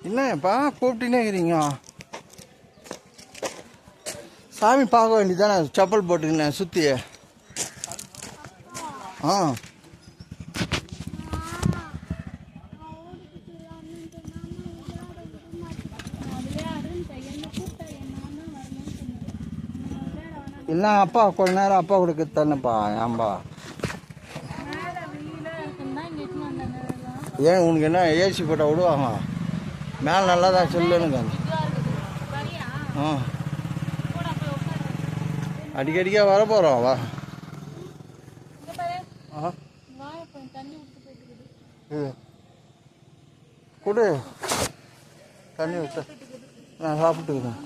என்னப்பா கூப்பிட்டுனே இருக்கிறீங்க? சாமி பார்க்க வேண்டியதானே, செப்பல் போட்டுக்கினேன் சுற்றி. ஆ இல்லை அப்பா கொஞ்ச நேரம் அப்பா கொடுக்க தானேப்பா. ஏன்பா ஏன் உனக்கு என்ன ஏசி போட்டால் விடுவாங்க? மேலே நல்லா தான் சொல்லுங்க. ஆ அடிக்கடிக்காக வர போகிறோம் வா. ஆ கொடு தண்ணி விட்டு நான் சாப்பிட்டுக்கிறேன்.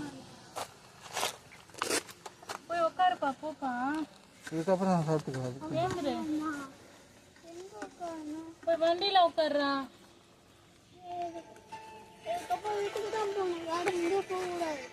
இதுக்கப்புறம் நான் சாப்பிட்டுக்கிறேன். வண்டியில உட்கார்றா. வீட்டுக்கு தான் போகணும், யாரும் இங்கே போகக்கூடாது.